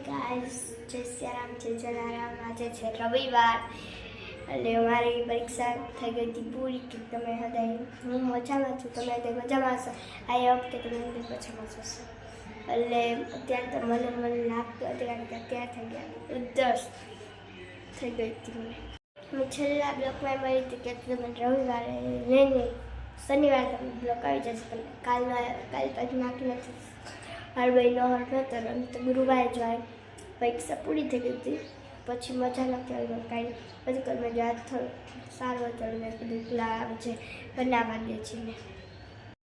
Guys, જય સિયારામ, જય જલારામ. આજે છે રવિવાર એટલે અમારી પરીક્ષા થઈ ગઈ હતી પૂરી. કે તમે હદાય હું મજામાં છું, તમે હદાય મજામાં હશો. આઈ હોપ કે તમે હદાય મજામાં હશો. એટલે અત્યારે તો મને લાગતું અત્યારે થઈ ગયા 10 થઈ ગઈ હતી મને. હું છેલ્લા બ્લોકમાં મળી હતી કે તમે રવિવારે નહીં શનિવારે તમે બ્લોક આવી જશે, પણ કાલ પાછું નાખી નથી. હળવાઈનો હળવો તો ગુરુવારે જ હોય. પરીક્ષા પૂરી થઈ ગઈ હતી, પછી મજા નથી આવી કાંઈ. પછી મેં યાદ થયું સારું હતું, મેં કીધું પેલા છે બનાવવા દે છે ને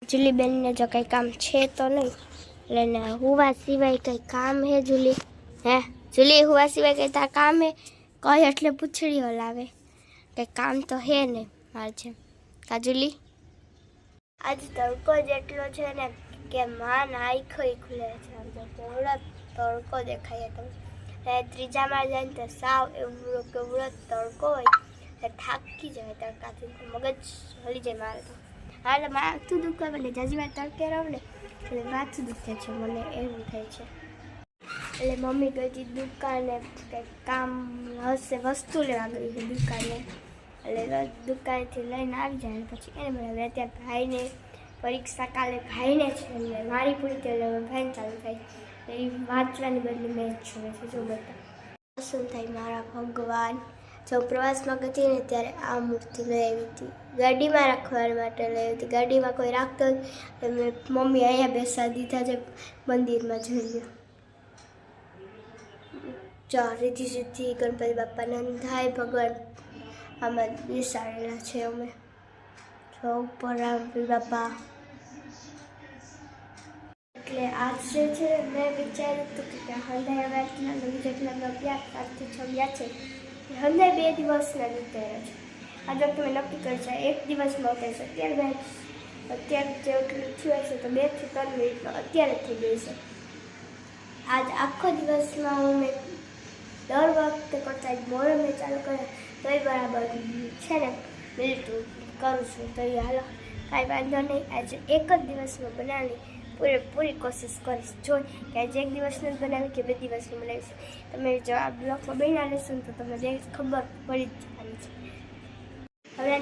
જુલીબેનને જો કંઈ કામ છે તો નહીં. એટલે ને હુવા સિવાય કંઈ કામ હે જુલી? હે જુલી, હુવા સિવાય કંઈ તાર કામ હે? કહે એટલે પૂછડીઓ લાવે. કંઈ કામ તો હે ને મારે છે કાજુલી? આજ તડકો જ એટલો છે ને કે માં આંખો ખુલે છે. આમ તો કેવડો તડકો દેખાય તમે. ત્રીજામાં જાય ને તો સાવ કેવડો તડકો હોય, થાકી જાય તડકાથી, મગજ હલી જાય મારે તો. હા, એટલે માથું દુખે એટલે જાજી વાર તડકે રહું ને એટલે માથું દુખે છે મને, એવું થાય છે. એટલે મમ્મી ગઈ હતી દુકાને, કંઈક કામ હશે, વસ્તુ લેવા ગઈ હતી દુકાને. એટલે દુકાનેથી લઈને આવી જાય પછી એને બનાવે. અત્યારે ભાઈને પરીક્ષા કાલે ભાઈને છે, એટલે મારી પૂરી થઈ એટલે ભાઈને ચાલુ થાય. એ વાંચવાની બદલે મેં જ જોવે છે. જો બધા શું થાય મારા ભગવાન. જો પ્રવાસમાં ગઈ હતી ને ત્યારે આ મૂર્તિ લઈ આવી હતી, ગાડીમાં રાખવા માટે લઈ આવી હતી. ગાડીમાં કોઈ રાખતો મેં મમ્મી અહીંયા બેસા દીધા છે મંદિરમાં. જોઈ લો, જો રીધી સીધી ગણપતિ બાપા નંધાય ભગવાન આમાં બેસાડેલા છે. અમે જો ઉપર રામપી બાપા. એટલે આજે છે મેં વિચાર્યું હતું કે હંધાઈ હવે એટલા જેટલા ગયા 5 થી 6 ગયા છે, હંધાઈ 2 દિવસના ઉતર્યા છે. આજે તમે નક્કી કરશો 1 દિવસમાં ઉતરશે. અત્યારે જેટલું થયું હશે તો 2 થી 3 મિનિટમાં અત્યારે થઈ ગઈ છે. આજ આખો દિવસમાં હું મેં દર વખતે કરતા મોડો મેં ચાલુ કરે તો એ બરાબર છે ને બિલકુલ કરું છું. તો હાલો કાંઈ વાંધો નહીં. આજે એક જ દિવસમાં બનાવી પૂરી કોશિશ કરીશ. જોઈ કે આજે 1 દિવસનું જ બનાવી કે 2 દિવસનું બનાવીશ. તમે જો આ બ્લોગમાં બના લેશો ને તો તમને ખબર પડી જ જવાની છે. હવે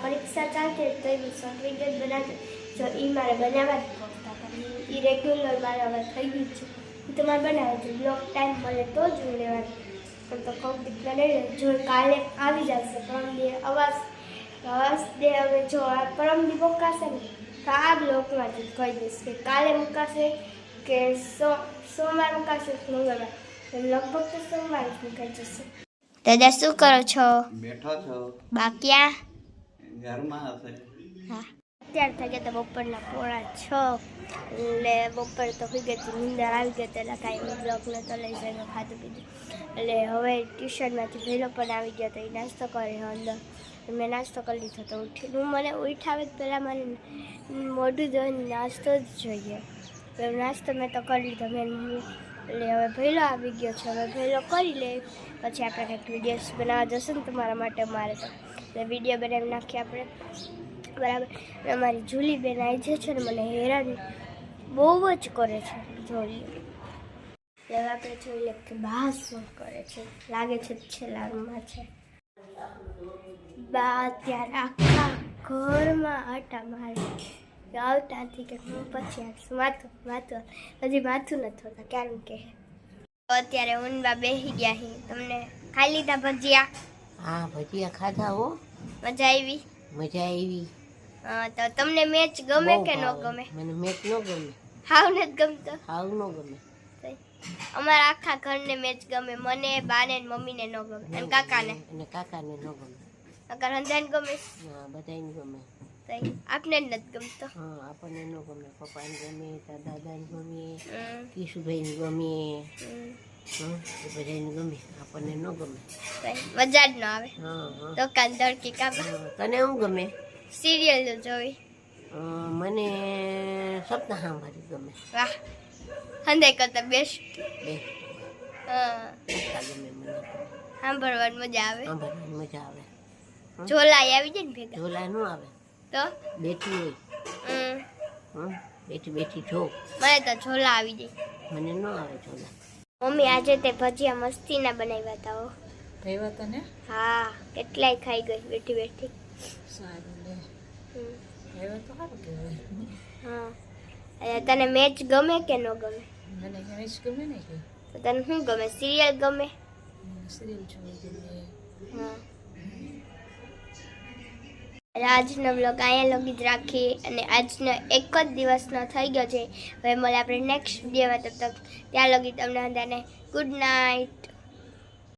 પરીક્ષા ચાલતી તો એનું સર્ટિફિકેટ બનાવતી, જો એ મારે બનાવવા જ પડતા હતા. એ રેગ્યુલર મારે હવે થઈ ગયું છે, એ તો મારે બનાવે છે. બ્લોક ટાઈમ મળે તો જ હું લેવાનું, પણ તો કોક દીકરા લઈ લે. જો કાલે આવી જશે પરમદી અવાજ દે. હવે જો આ પરમદી મુકાશે ને તો આ બ્લોકમાં જ કહી દઈશ કે કાલે મુકાશે કે સોમવાર મુકાશે કે મંગળવાર. લગભગ તો સોમવાર જ મુકાઈ જશે. દાદા શું કરો છો? બેઠો છો. બાકિયા ઘરમાં હશે. હા, અત્યારે થઈ ગયા તો બપોરના 5:30. એટલે બપોર તો થઈ ગઈ હતી, નીંદર આવી ગઈ એટલે કાંઈ બ્લોકને તો લઈ જાય ખાધું પીધું. એટલે હવે ટ્યુશનમાંથી ભેલો પણ આવી ગયો તો એ નાસ્તો કરે અંદર. મેં નાસ્તો કરી લીધો તો મને ઉઠાવે જ પહેલાં મને મોઢું ધોઈને નાસ્તો જ જોઈએ. એટલે નાસ્તો મેં તો કરી લીધો મેં મમ્મી. એટલે હવે ભેલો આવી ગયો છે, હવે ભેલો કરી લે પછી આપણે કંઈક વિડીયોઝ બનાવવા જશે ને તમારા માટે. મારે તો એટલે વિડીયો બનાવી નાખીએ આપણે, બરાબર. અમારી જુલીબેન આવી છે ને મને હેરાન બહુ જ કરે છે. જોઈ લે હવે આપણે જોઈ લે કે બા શું કરે છે. લાગે છે છેલ્લા રૂમમાં છે બા. ત્યારે આખા ઘરમાં આટા મારે આવતા નથી કે હું પછી આવીશું. માથું હજી માથું નથી હોતા ક્યારેક કે. અત્યારે ઊંડવા બેસી ગયા હી. તમને ખાઈ લીધા ભજીયા? હા, ભજીયા ખાધા હો. મજા આવી? મજા આવી. હા, તો તમને મેચ ગમે કે ન ગમે? મને મેચ ન ગમે. હાવ નથી ગમતો? હાવ ન ગમે. અમારા આખા ઘરને મેચ ગમે. મને, બાને, મમ્મીને ન ગમે, અને કાકાને. અને કાકાને ન ગમે. અગર હંધાઈને ગમે? હા, બધાને ગમે. આપને જ નથી ગમતો? હા, આપણને ન ગમે. પપ્પાને ગમે, દાદાને ગમે, કિશુભાઈને ગમે, એ બધાને ગમે. આપણને ન ગમે. મજા જ ન આવે. હા, તો કાન ધડકી કાપા. તને શું ગમે? સિરિયલ જોઈ. મને સપના સાંભળી ગમે. વાહ, હંધાઈ કરતા બેસ્ટ. હા, ગમે મને. સાંભળવાની મજા આવે. સાંભળવાની મજા આવે. ઝોલાઈ આવી જાય ને ભેગા? ઝોલા ન આવે તો બેઠી હોય. બેઠી બેઠી જો. મને તો ઝોલા આવી જાય. મને ન આવે ચોલા. મમ્મી આજે તે ભજીયા મસ્તીના બનાવ્યા હતા હો. ભાઈવા તને હા કેટલાય ખાઈ ગઈ બેઠી બેઠી. સારું લે, હમ. ભાઈવા તો સારું કહેવાય. હા તને મેચ ગમે કે ન ગમે? મને મેચ ગમે ને કે તો તને શું ગમે? સિરિયલ ગમે? સિરિયલ જોવી ગમે. હા આજનો બ્લોગ અહીંયા લગી જ રાખી અને આજનો એક જ દિવસનો થઈ ગયો છે. હવે મળે આપણે નેક્સ્ટ વિડીયોમાં. તબ તક ત્યાં લગી તમને બધાને ગુડ નાઇટ.